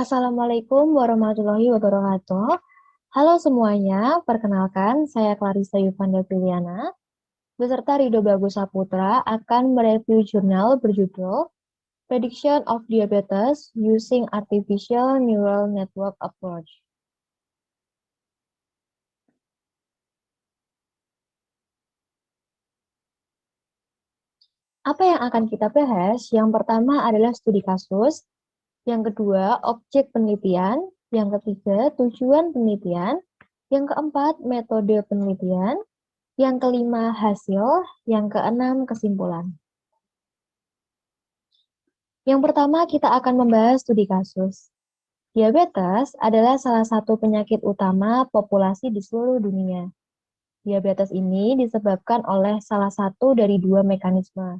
Assalamualaikum warahmatullahi wabarakatuh. Halo semuanya, perkenalkan saya Clarissa Yuvanda Priliana, beserta Rido Bagus Saputra akan mereview jurnal berjudul Prediction of Diabetes Using Artificial Neural Network Approach. Apa yang akan kita bahas? Yang pertama adalah studi kasus, yang kedua objek penelitian, yang ketiga tujuan penelitian, yang keempat metode penelitian, yang kelima hasil, yang keenam kesimpulan. Yang pertama kita akan membahas studi kasus. Diabetes adalah salah satu penyakit utama populasi di seluruh dunia. Diabetes ini disebabkan oleh salah satu dari dua mekanisme.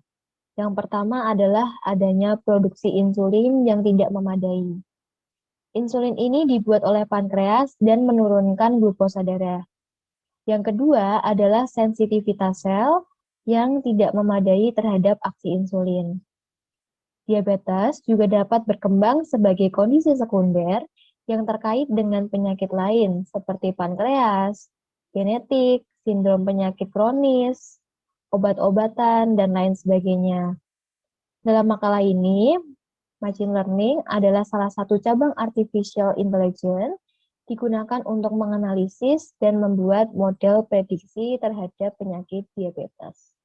Yang pertama adalah adanya produksi insulin yang tidak memadai. Insulin ini dibuat oleh pankreas dan menurunkan glukosa darah. Yang kedua adalah sensitivitas sel yang tidak memadai terhadap aksi insulin. Diabetes juga dapat berkembang sebagai kondisi sekunder yang terkait dengan penyakit lain seperti pankreas, genetik, sindrom penyakit kronis, obat-obatan, dan lain sebagainya. Dalam makalah ini, machine learning adalah salah satu cabang artificial intelligence digunakan untuk menganalisis dan membuat model prediksi terhadap penyakit diabetes.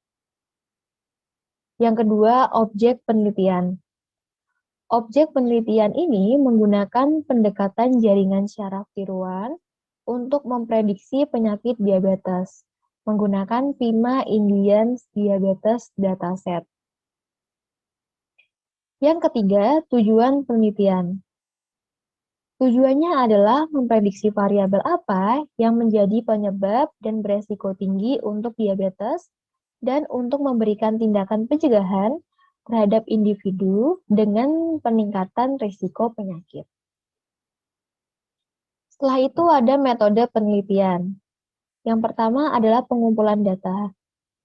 Yang kedua, objek penelitian. Objek penelitian ini menggunakan pendekatan jaringan syaraf tiruan untuk memprediksi penyakit diabetes menggunakan PIMA Indian Diabetes Dataset. Yang ketiga, tujuan penelitian. Tujuannya adalah memprediksi variabel apa yang menjadi penyebab dan beresiko tinggi untuk diabetes dan untuk memberikan tindakan pencegahan terhadap individu dengan peningkatan risiko penyakit. Setelah itu ada metode penelitian. Yang pertama adalah pengumpulan data.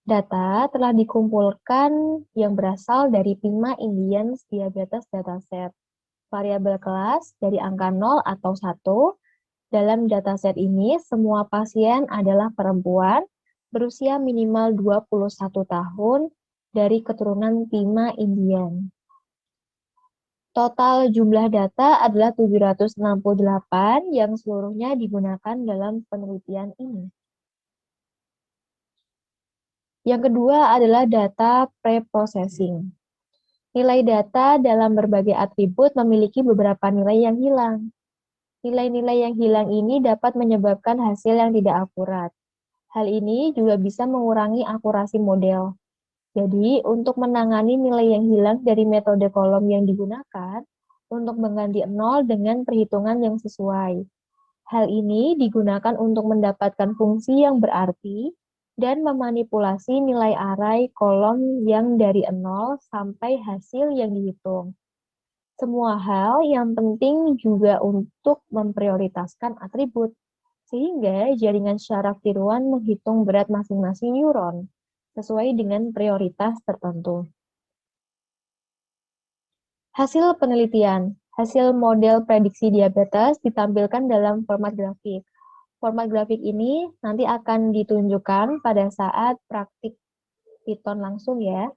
Data telah dikumpulkan yang berasal dari PIMA Indian Diabetes Dataset. Variabel kelas dari angka 0 atau 1. Dalam dataset ini, semua pasien adalah perempuan berusia minimal 21 tahun dari keturunan PIMA Indian. Total jumlah data adalah 768 yang seluruhnya digunakan dalam penelitian ini. Yang kedua adalah data pre-processing. Nilai data dalam berbagai atribut memiliki beberapa nilai yang hilang. Nilai-nilai yang hilang ini dapat menyebabkan hasil yang tidak akurat. Hal ini juga bisa mengurangi akurasi model. Jadi, untuk menangani nilai yang hilang dari metode kolom yang digunakan, untuk mengganti 0 dengan perhitungan yang sesuai. Hal ini digunakan untuk mendapatkan fungsi yang berarti dan memanipulasi nilai array kolom yang dari 0 sampai hasil yang dihitung. Semua hal yang penting juga untuk memprioritaskan atribut, sehingga jaringan syaraf tiruan menghitung berat masing-masing neuron sesuai dengan prioritas tertentu. Hasil penelitian. Hasil model prediksi diabetes ditampilkan dalam format grafik. Format grafik ini nanti akan ditunjukkan pada saat praktik Python langsung ya,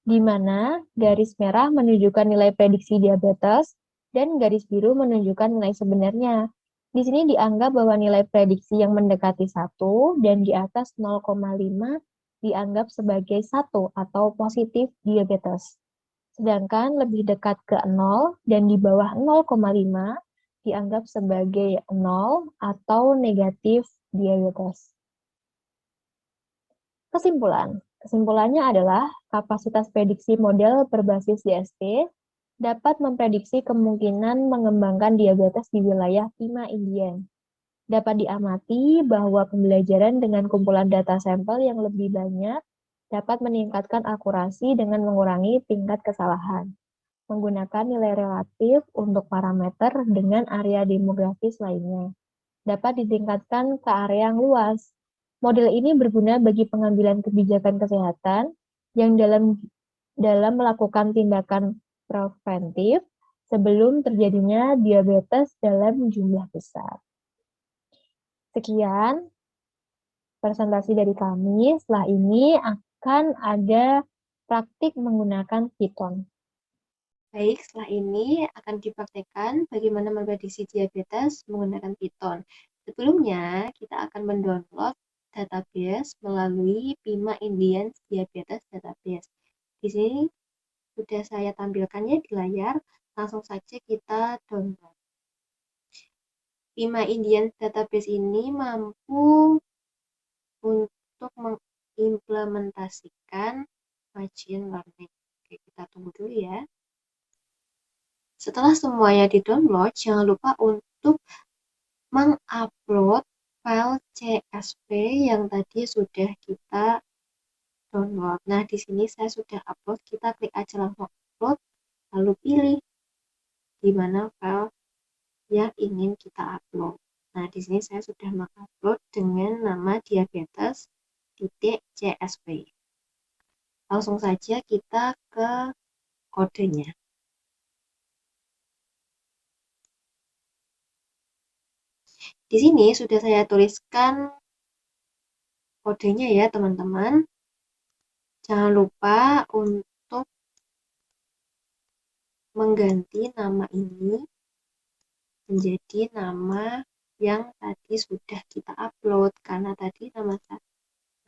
di mana garis merah menunjukkan nilai prediksi diabetes dan garis biru menunjukkan nilai sebenarnya. Di sini dianggap bahwa nilai prediksi yang mendekati 1 dan di atas 0,5 dianggap sebagai 1 atau positif diabetes. Sedangkan lebih dekat ke 0 dan di bawah 0,5 dianggap sebagai 0 atau negatif diabetes. Kesimpulan. Kesimpulannya adalah kapasitas prediksi model berbasis DSP dapat memprediksi kemungkinan mengembangkan diabetes di wilayah PIMA Indian. Dapat diamati bahwa pembelajaran dengan kumpulan data sampel yang lebih banyak dapat meningkatkan akurasi dengan mengurangi tingkat kesalahan. Menggunakan nilai relatif untuk parameter dengan area demografis lainnya. Dapat ditingkatkan ke area yang luas. Model ini berguna bagi pengambilan kebijakan kesehatan yang dalam melakukan tindakan preventif sebelum terjadinya diabetes dalam jumlah besar. Sekian presentasi dari kami. Setelah ini akan ada praktik menggunakan Python. Baik, setelah ini akan dipraktekkan bagaimana memprediksi diabetes menggunakan Python. Sebelumnya, kita akan mendownload database melalui Pima Indian Diabetes Database. Di sini sudah saya tampilkannya di layar, langsung saja kita download. Pima Indian Database ini mampu untuk mengimplementasikan machine learning. Oke, kita tunggu dulu ya. Setelah semuanya di-download, jangan lupa untuk mengupload file CSV yang tadi sudah kita download. Nah, di sini saya sudah upload, kita klik aja langsung upload, lalu pilih di mana file yang ingin kita upload. Nah, di sini saya sudah mengupload dengan nama diabetes.csv. Langsung saja kita ke kodenya. Di sini sudah saya tuliskan kodenya ya, teman-teman. Jangan lupa untuk mengganti nama ini menjadi nama yang tadi sudah kita upload. Karena tadi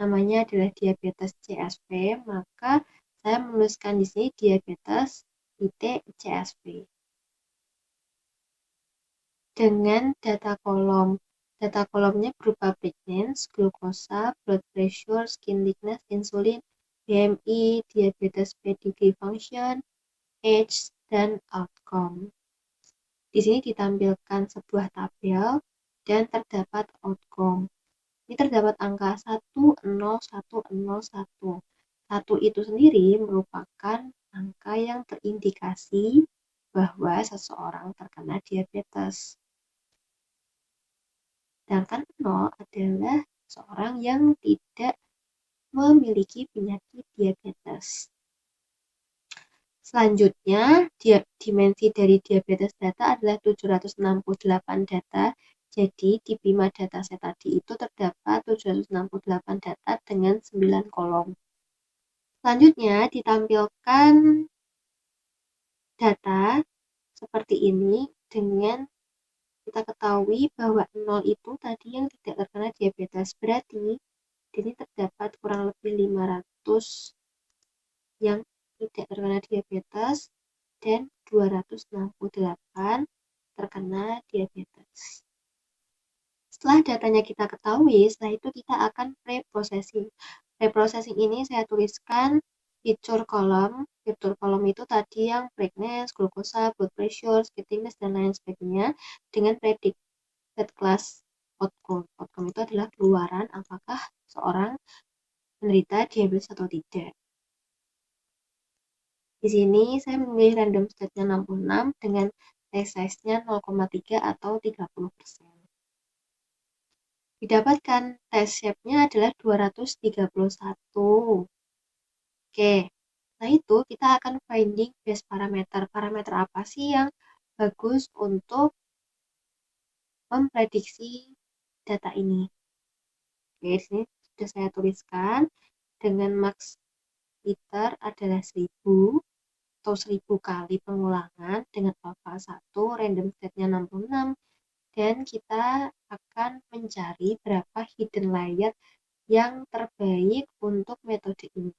namanya adalah diabetes CSV, maka saya menuliskan di sini diabetes.csv. Dengan data kolom. Data kolomnya berupa pregnancy, glukosa, blood pressure, skin thickness, insulin, BMI, diabetes pedigree function, age, dan outcome. Di sini ditampilkan sebuah tabel dan terdapat outcome. Ini terdapat angka 10101. 1 itu sendiri merupakan angka yang terindikasi bahwa seseorang terkena diabetes. Sedangkan 0 adalah seorang yang tidak memiliki penyakit diabetes. Selanjutnya, dimensi dari diabetes data adalah 768 data. Jadi, di Bima dataset tadi itu terdapat 768 data dengan 9 kolom. Selanjutnya, ditampilkan data seperti ini dengan kita ketahui bahwa 0 itu tadi yang tidak terkena diabetes. Berarti ini terdapat kurang lebih 500 yang tidak terkena diabetes dan 268 terkena diabetes. Setelah datanya kita ketahui, setelah itu kita akan pre-processing. Pre-processing ini saya tuliskan feature column. Feature column itu tadi yang pregnancy, glukosa, blood pressure, skin thickness, dan lain sebagainya dengan predicted class outcome. Outcome itu adalah keluaran apakah seorang menderita diabetes atau tidak. Di sini saya memilih random state-nya 66 dengan test size-nya 0,3 atau 30%. Didapatkan test shape-nya adalah 231. Oke, nah itu kita akan finding base parameter. Parameter apa sih yang bagus untuk memprediksi data ini? Oke, di sini sudah saya tuliskan dengan max liter adalah 1000 atau 1000 kali pengulangan dengan alpha 1, random state-nya 66, dan kita akan mencari berapa hidden layer yang terbaik untuk metode ini.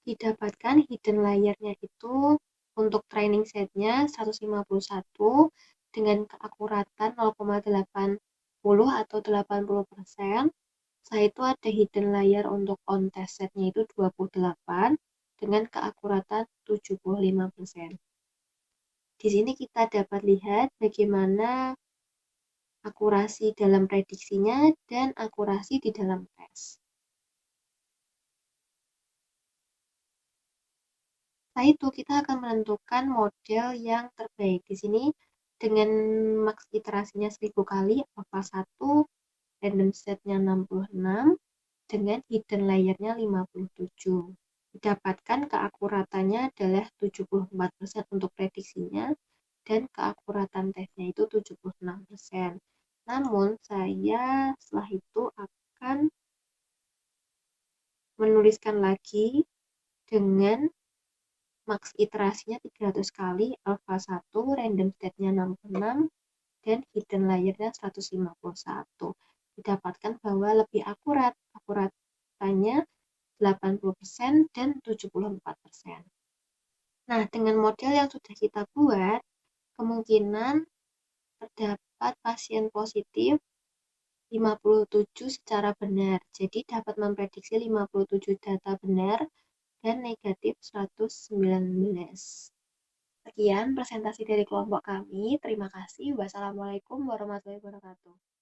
Didapatkan hidden layer-nya itu untuk training set-nya 151 dengan keakuratan 0,80 atau 80%. Setelah itu ada hidden layer untuk on test set-nya itu 28 dengan keakuratan 75%. Di sini kita dapat lihat bagaimana akurasi dalam prediksinya dan akurasi di dalam tes. Setelah itu kita akan menentukan model yang terbaik. Di sini dengan max iterasinya 1000 kali, alpha 1, random set-nya 66, dengan hidden layer-nya 57. didapatkan keakuratannya adalah 74% untuk prediksinya dan keakuratan tesnya itu 76%. Namun saya setelah itu akan menuliskan lagi dengan maks iterasinya 300 kali, alpha 1, random state-nya 66, dan hidden layer-nya 151. Didapatkan bahwa lebih akurat, akuratannya 80% dan 74%. Nah, dengan model yang sudah kita buat, kemungkinan terdapat pasien positif 57 secara benar. Jadi dapat memprediksi 57 data benar dan negatif 119. Sekian presentasi dari kelompok kami. Terima kasih. Wassalamualaikum warahmatullahi wabarakatuh.